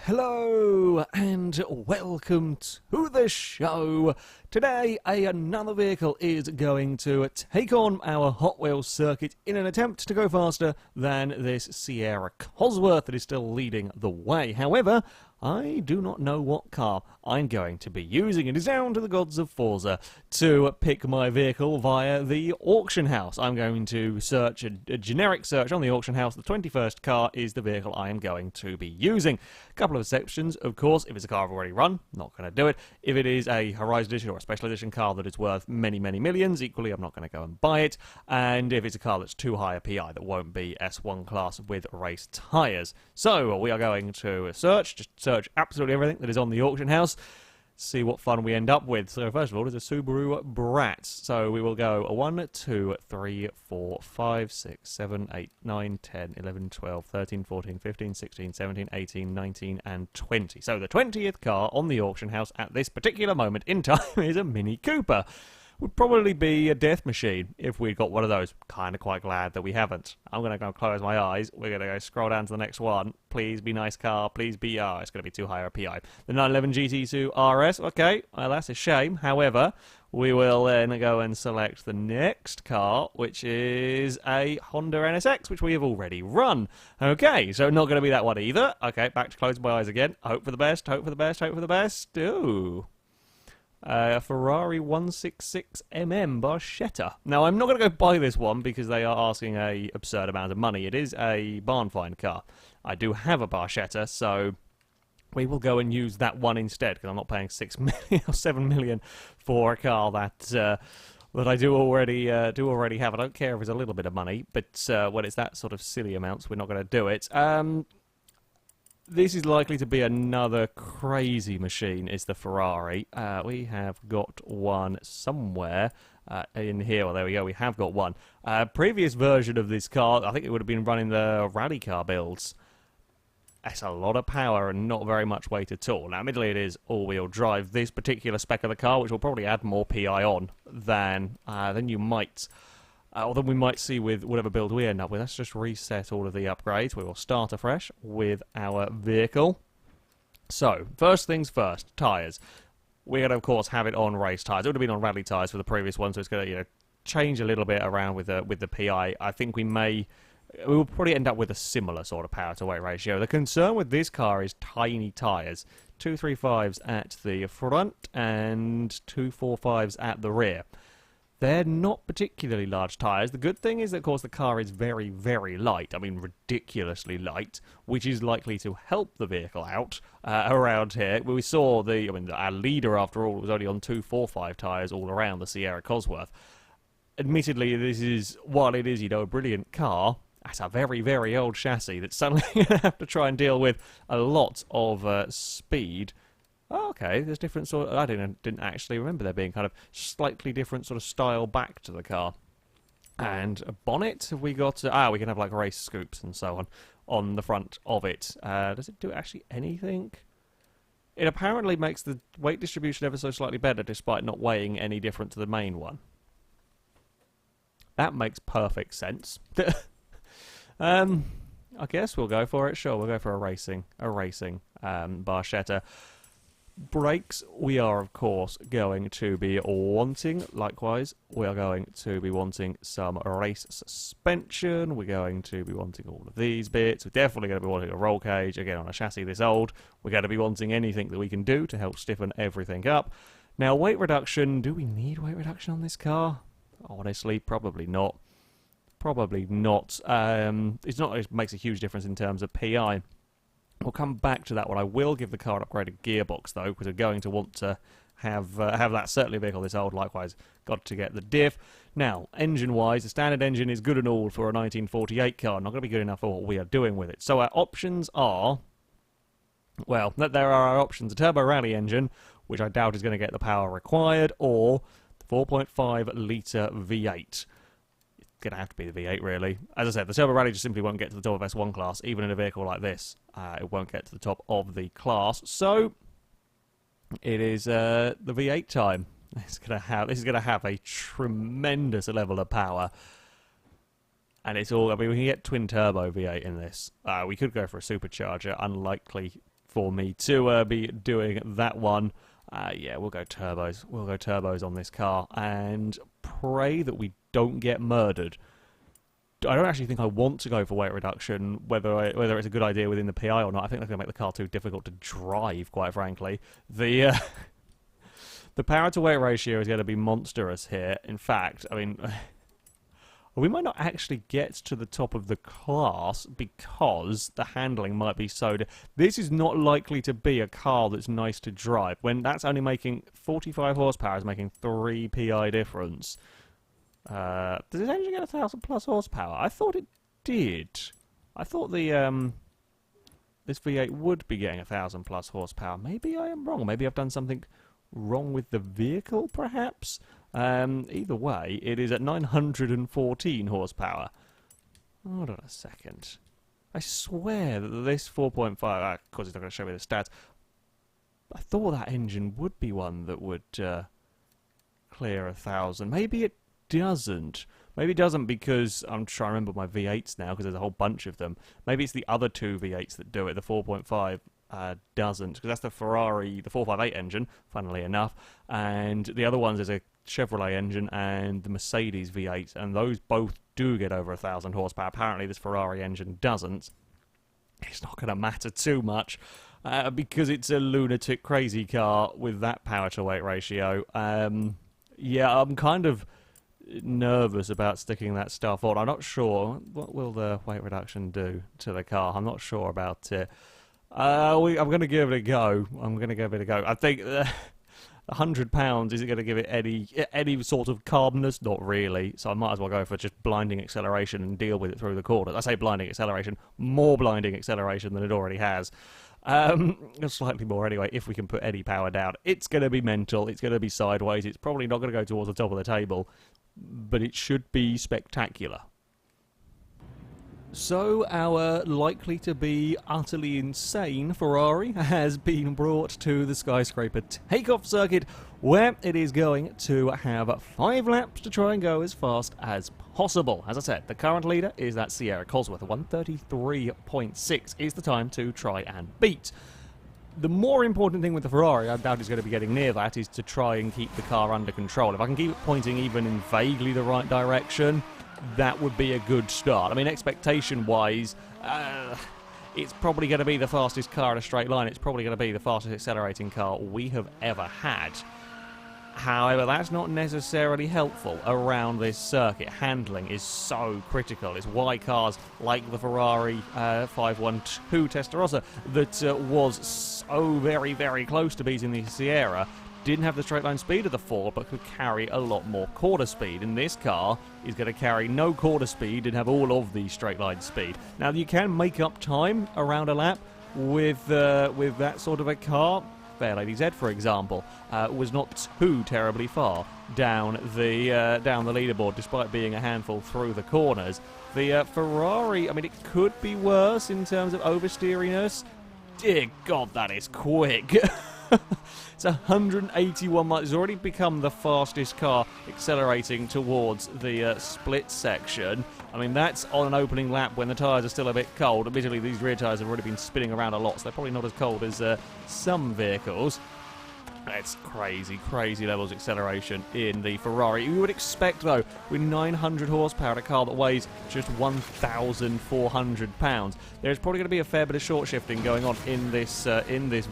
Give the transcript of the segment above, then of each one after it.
Hello and welcome to the show. Today another vehicle is going to take on our Hot Wheels circuit in an attempt to go faster than this Sierra Cosworth that is still leading the way. However, I do not know what car I'm going to be using. It is down to the gods of Forza to pick my vehicle via the auction house. I'm going to search a generic search on the auction house. The 21st car is the vehicle I am going to be using. A couple of exceptions, of course. If it's a car I've already run, not going to do it. If it is a Horizon Edition or a Special Edition car that is worth many, many millions, equally I'm not going to go and buy it. And if it's a car that's too high a PI, that won't be S1 class with race tyres. So we are going to search absolutely everything that is on the auction house, see what fun we end up with. So first of all, there's a Subaru Brat. So we will go 1, 2, 3, 4, 5, 6, 7, 8, 9, 10, 11, 12, 13, 14, 15, 16, 17, 18, 19, and 20. So the 20th car on the auction house at this particular moment in time is a Mini Cooper. Would probably be a death machine if we'd got one of those. Kind of quite glad that we haven't. I'm going to go close my eyes. We're going to go scroll down to the next one. Please be nice car. Please be... it's going to be too high a PI. The 911 GT2 RS. Okay, well, that's a shame. However, we will then go and select the next car, which is a Honda NSX, which we have already run. Okay, so not going to be that one either. Okay, back to close my eyes again. Hope for the best, hope for the best, hope for the best. Ooh. A Ferrari 166mm Barchetta. Now, I'm not going to go buy this one because they are asking an absurd amount of money. It is a barn find car. I do have a Barchetta, so we will go and use that one instead because I'm not paying 6 million or 7 million for a car that I do already have. I don't care if it's a little bit of money, but when it's that sort of silly amounts, we're not going to do it. This is likely to be another crazy machine, is the Ferrari. We have got one somewhere in here. Well, there we go, we have got one. Previous version of this car, I think it would have been running the rally car builds. That's a lot of power and not very much weight at all. Now, admittedly, it is all-wheel drive. This particular spec of the car, which will probably add more PI on than you might... although we might see with whatever build we end up with. Let's just reset all of the upgrades. We will start afresh with our vehicle. So, first things first, tyres. We're going to, of course, have it on race tyres. It would have been on rally tyres for the previous one, so it's going to change a little bit around with the PI. I think we will probably end up with a similar sort of power to weight ratio. The concern with this car is tiny tyres. 235s at the front and 245s at the rear. They're not particularly large tyres. The good thing is that, of course, the car is very, very light. I mean, ridiculously light, which is likely to help the vehicle out around here. We saw our leader, after all, was only on 245 tyres all around the Sierra Cosworth. Admittedly, this is, while it is, a brilliant car, that's a very, very old chassis that's suddenly going to have to try and deal with a lot of speed. Oh, okay, there's different sort of... I didn't actually remember there being kind of slightly different sort of style back to the car. And a bonnet, have we got... we can have like race scoops and so on the front of it. Does it do actually anything? It apparently makes the weight distribution ever so slightly better despite not weighing any different to the main one. That makes perfect sense. I guess we'll go for it. Sure, we'll go for a racing Barchetta. Brakes, we are of course going to be wanting, likewise, we are going to be wanting some race suspension, we're going to be wanting all of these bits, we're definitely going to be wanting a roll cage, again on a chassis this old, we're going to be wanting anything that we can do to help stiffen everything up. Now weight reduction, do we need weight reduction on this car? Honestly, probably not. Probably not. It makes a huge difference in terms of PI. We'll come back to that one. I will give the car an upgraded gearbox, though, because we're going to want to have that. Certainly a vehicle this old. Likewise, got to get the diff. Now, engine-wise, the standard engine is good and all for a 1948 car. Not going to be good enough for what we are doing with it. So our options are... Well, there are our options. A turbo rally engine, which I doubt is going to get the power required, or the 4.5-litre V8. Going to have to be the V8, really. As I said, the Turbo Rally just simply won't get to the top of S1 class, even in a vehicle like this. It won't get to the top of the class. So, it is the V8 time. This is going to have a tremendous level of power. And it's all... I mean, we can get twin-turbo V8 in this. We could go for a supercharger. Unlikely for me to be doing that one. Yeah, we'll go turbos. We'll go turbos on this car and pray that we don't get murdered. I don't actually think I want to go for weight reduction, whether it's a good idea within the PI or not. I think they're going to make the car too difficult to drive, quite frankly. The power to weight ratio is going to be monstrous here. In fact, I mean, we might not actually get to the top of the class because the handling might be so... This is not likely to be a car that's nice to drive. When that's only making 45 horsepower, is making 3 PI difference. Does this engine get 1,000 plus horsepower? I thought it did. I thought the this V8 would be getting 1,000 plus horsepower. Maybe I am wrong. Maybe I've done something wrong with the vehicle, perhaps? Either way, it is at 914 horsepower. Hold on a second. I swear that this 4.5... of course, it's not going to show me the stats. I thought that engine would be one that would clear 1,000. Maybe it doesn't. Maybe it doesn't because I'm trying to remember my V8s now because there's a whole bunch of them. Maybe it's the other two V8s that do it. The 4.5 doesn't, because that's the Ferrari, the 458 engine, funnily enough, and the other ones is a Chevrolet engine and the Mercedes V8, and those both do get over 1,000 horsepower. Apparently this Ferrari engine doesn't. It's not going to matter too much because it's a lunatic crazy car with that power to weight ratio. Yeah, I'm kind of nervous about sticking that stuff on. I'm not sure. What will the weight reduction do to the car? I'm not sure about it. I'm going to give it a go. I think £100, is it going to give it any sort of calmness? Not really. So I might as well go for just blinding acceleration and deal with it through the corners. I say blinding acceleration, more blinding acceleration than it already has. Slightly more anyway, if we can put any power down. It's going to be mental. It's going to be sideways. It's probably not going to go towards the top of the table, but it should be spectacular. So, our likely to be utterly insane Ferrari has been brought to the skyscraper takeoff circuit, where it is going to have 5 laps to try and go as fast as possible. As I said, the current leader is that Sierra Cosworth. 133.6 is the time to try and beat. The more important thing with the Ferrari, I doubt is going to be getting near that, is to try and keep the car under control. If I can keep it pointing even in vaguely the right direction, that would be a good start. I mean, expectation-wise, it's probably going to be the fastest car in a straight line. It's probably going to be the fastest accelerating car we have ever had. However, that's not necessarily helpful around this circuit. Handling is so critical. It's why cars like the Ferrari 512 Testarossa that was so very, very close to beating the Sierra didn't have the straight line speed of the Ford, but could carry a lot more quarter speed. And this car is going to carry no quarter speed and have all of the straight line speed. Now, you can make up time around a lap with that sort of a car. Fairlady Z, for example, was not too terribly far down the leaderboard, despite being a handful through the corners. The Ferrari, I mean, it could be worse in terms of oversteeriness. Dear God, that is quick. It's 181 miles. It's already become the fastest car accelerating towards the split section. I mean, that's on an opening lap when the tyres are still a bit cold. Admittedly, these rear tyres have already been spinning around a lot, so they're probably not as cold as some vehicles. That's crazy, crazy levels of acceleration in the Ferrari. You would expect, though, with 900 horsepower, a car that weighs just 1,400 pounds, there's probably going to be a fair bit of short shifting going on in this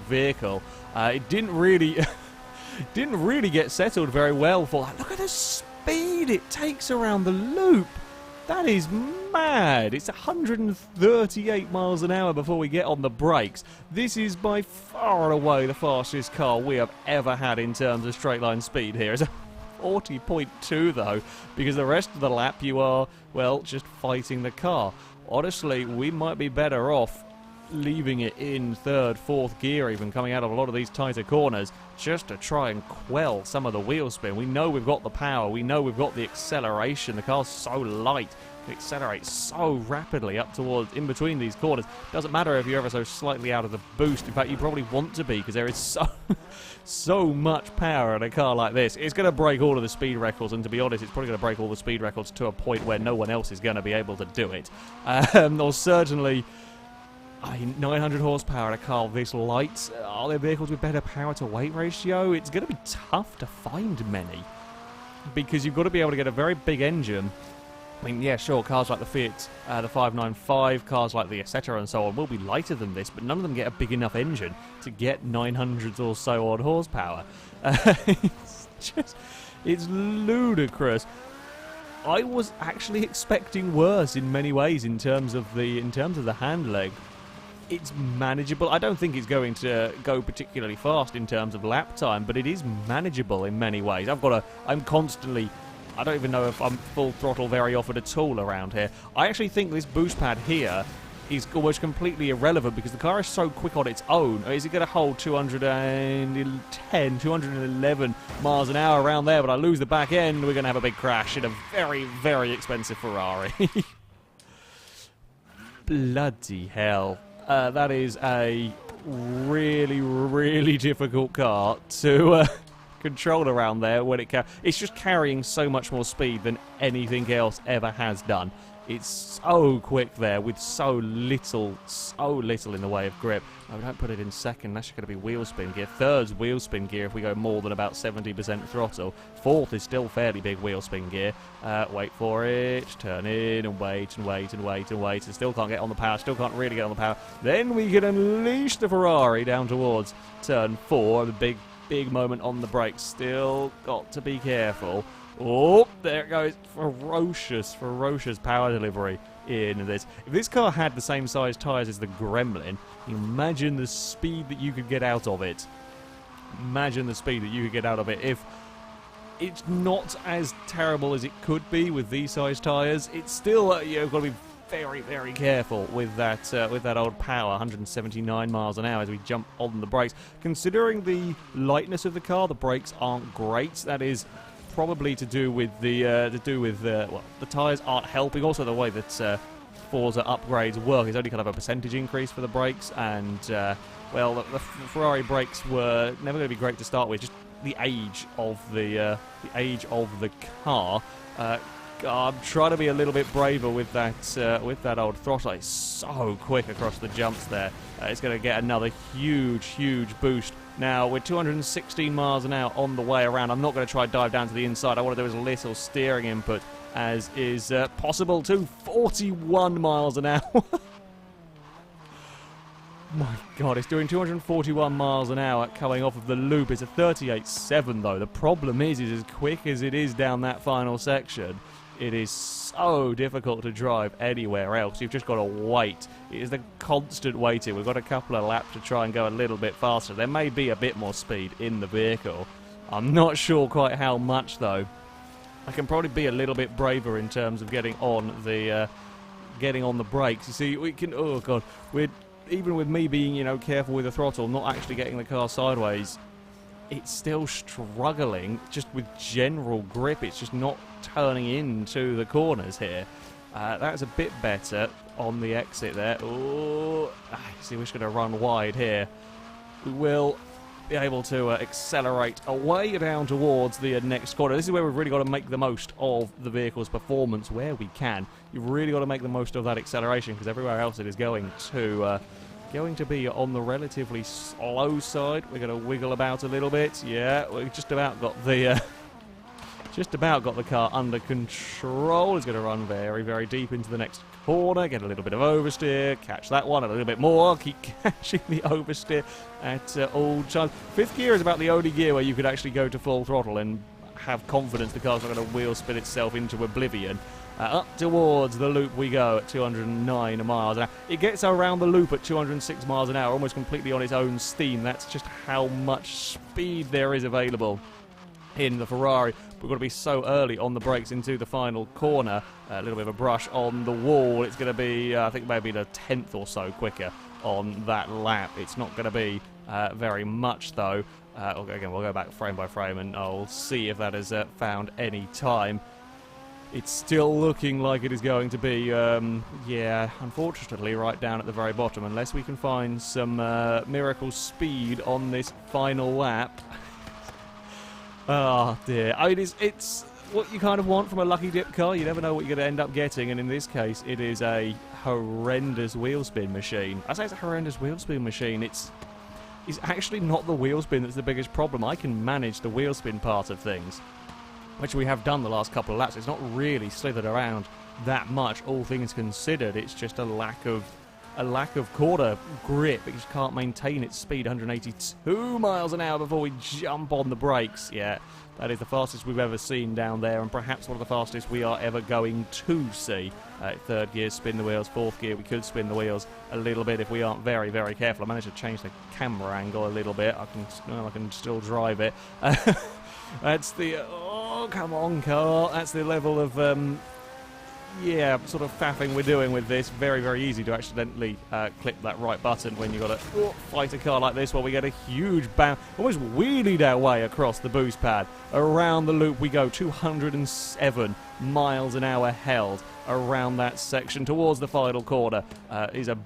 vehicle. It didn't really get settled very well for that. Look at the speed it takes around the loop. That is mad. It's 138 miles an hour before we get on the brakes. This is by far and away the fastest car we have ever had in terms of straight line speed here. It's a 40.2 though, because the rest of the lap you are, well, just fighting the car. Honestly, we might be better off leaving it in third, fourth gear, even coming out of a lot of these tighter corners, just to try and quell some of the wheel spin. We know we've got the power, we know we've got the acceleration. The car's so light, it accelerates so rapidly up towards, in between these corners. Doesn't matter if you're ever so slightly out of the boost. In fact, you probably want to be, because there is so much power in a car like this. It's going to break all of the speed records, and to be honest, it's probably going to break all the speed records to a point where no one else is going to be able to do it. Or certainly, 900 horsepower in a car this light. Are there vehicles with better power to weight ratio? It's going to be tough to find many, because you've got to be able to get a very big engine. I mean, yeah, sure, cars like the Fiat, the 595, cars like the Etc. and so on will be lighter than this, but none of them get a big enough engine to get 900 or so odd horsepower. It's ludicrous. I was actually expecting worse in many ways in terms of the handling. It's manageable. I don't think it's going to go particularly fast in terms of lap time, but it is manageable in many ways. I'm constantly, I don't even know if I'm full throttle very often at all around here. I actually think this boost pad here is almost completely irrelevant because the car is so quick on its own. Is it going to hold 210, 211 miles an hour around there, but I lose the back end, we're going to have a big crash in a very, very expensive Ferrari. Bloody hell. That is a really, really difficult car to control around there when it's just carrying so much more speed than anything else ever has done. It's so quick there with so little in the way of grip. No, we don't put it in second. That's going to be wheel spin gear. Third's wheel spin gear if we go more than about 70% throttle. Fourth is still fairly big wheel spin gear. Wait for it. Turn in and wait and wait and wait and wait. And still can't get on the power. Still can't really get on the power. Then we can unleash the Ferrari down towards turn 4. The big moment on the brakes. Still got to be careful. Oh, there it goes. Ferocious power delivery in this. If this car had the same size tyres as the Gremlin, imagine the speed that you could get out of it. Imagine the speed that you could get out of it. If it's not as terrible as it could be with these size tyres, it's still, you've got to be very, very careful with that old power. 179 miles an hour as we jump on the brakes. Considering the lightness of the car, the brakes aren't great. That is probably to do with the tyres aren't helping. Also, the way that Forza upgrades work is only kind of a percentage increase for the brakes, and well, the Ferrari brakes were never going to be great to start with. Just the age of the car. I'm trying to be a little bit braver with that old throttle. It's so quick across the jumps there. It's going to get another huge boost. Now, we're 216 miles an hour on the way around. I'm not going to try and dive down to the inside. I want to do as little steering input as is possible to 41 miles an hour. My God, it's doing 241 miles an hour coming off of the loop. It's a 38.7 though. The problem is as quick as it is down that final section, it is so difficult to drive anywhere else. You've just got to wait. It is the constant waiting. We've got a couple of laps to try and go a little bit faster. There may be a bit more speed in the vehicle. I'm not sure quite how much though. I can probably be a little bit braver in terms of getting on the brakes. You see, we can. Oh God, even with me being careful with the throttle, not actually getting the car sideways, it's still struggling just with general grip. It's just not turning into the corners here. That's a bit better on the exit there. Oh, see, we're just going to run wide here. We will be able to accelerate away down towards the next corner. This is where we've really got to make the most of the vehicle's performance where we can. You've really got to make the most of that acceleration because everywhere else it is going to be on the relatively slow side. We're going to wiggle about a little bit. Yeah, we've just about got the car under control. It's going to run very, very deep into the next corner, get a little bit of oversteer, catch that one a little bit more, keep catching the oversteer at all times. Fifth gear is about the only gear where you could actually go to full throttle and have confidence the car's not going to wheel spin itself into oblivion. Up towards the loop we go at 209 miles an hour. It gets around the loop at 206 miles an hour, almost completely on its own steam. That's just how much speed there is available in the Ferrari. We've got to be so early on the brakes into the final corner. A little bit of a brush on the wall. It's going to be, I think, maybe the 10th or so quicker on that lap. It's not going to be very much, though. Again, we'll go back frame by frame, and I'll see if that has found any time. It's still looking like it is going to be, yeah, unfortunately, right down at the very bottom, unless we can find some miracle speed on this final lap. Oh dear. I mean, it's what you kind of want from a lucky dip car. You never know what you're going to end up getting, and in this case, it is a horrendous wheel spin machine. I say it's a horrendous wheel spin machine. It's actually not the wheel spin that's the biggest problem. I can manage the wheel spin part of things, which we have done the last couple of laps. It's not really slithered around that much, all things considered. It's just a lack of quarter grip. It just can't maintain its speed, 182 miles an hour before we jump on the brakes. Yeah, that is the fastest we've ever seen down there, and perhaps one of the fastest we are ever going to see. Third gear, spin the wheels. Fourth gear, we could spin the wheels a little bit if we aren't very, very careful. I managed to change the camera angle a little bit. I can still drive it. That's the... Oh, come on, car. That's the level of... yeah, sort of faffing we're doing with this. Very, very easy to accidentally click that right button when you've got to fight a car like this, where we get a huge bounce, almost wheelied our way across the boost pad. Around the loop we go, 207 miles an hour held around that section towards the final corner. Is a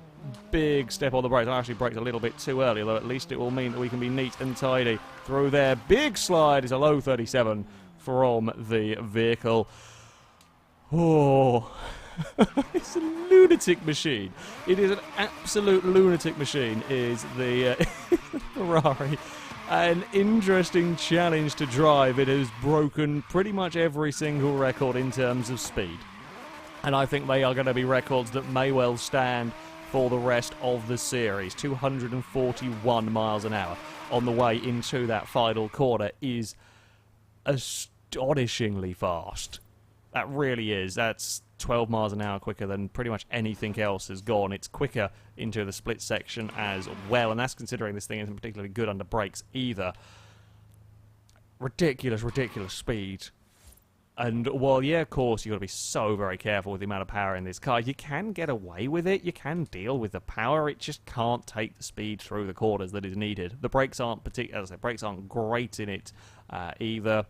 big step on the brakes. I actually braked a little bit too early, although at least it will mean that we can be neat and tidy through there. Big slide is a low 37 from the vehicle. Oh, it's a lunatic machine. It is an absolute lunatic machine, is the Ferrari. An interesting challenge to drive. It has broken pretty much every single record in terms of speed. And I think they are going to be records that may well stand for the rest of the series. 241 miles an hour on the way into that final corner is astonishingly fast. That really is. That's 12 miles an hour quicker than pretty much anything else has gone. It's quicker into the split section as well, and that's considering this thing isn't particularly good under brakes either. Ridiculous, ridiculous speed. And while, yeah, of course, you've got to be so very careful with the amount of power in this car, you can get away with it. You can deal with the power. It just can't take the speed through the corners that is needed. The brakes aren't as I said, brakes aren't great in it either.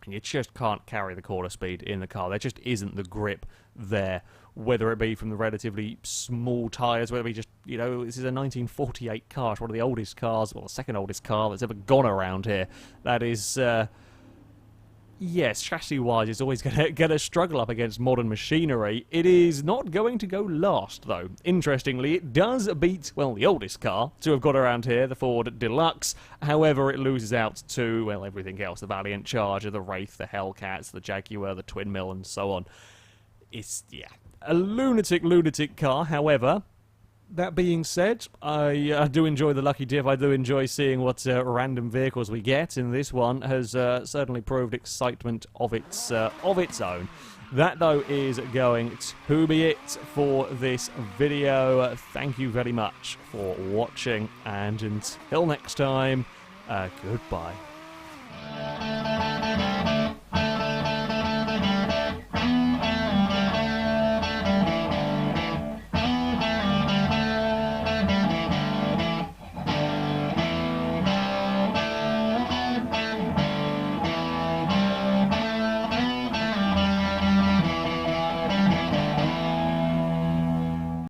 And you just can't carry the quarter speed in the car. There just isn't the grip there, whether it be from the relatively small tyres, whether it be just, you know, this is a 1948 car. It's one of the oldest cars, well, the second oldest car that's ever gone around here. That is... yes, chassis-wise, it's always going to struggle up against modern machinery. It is not going to go last, though. Interestingly, it does beat, well, the oldest car to have got around here, the Ford Deluxe. However, it loses out to, well, everything else, the Valiant Charger, the Wraith, the Hellcats, the Jaguar, the Twin Mill, and so on. It's, yeah, a lunatic car. However... that being said, I do enjoy the lucky dip. I do enjoy seeing what random vehicles we get, and this one has certainly proved excitement of its own. That, though, is going to be it for this video. Thank you very much for watching, and until next time, goodbye.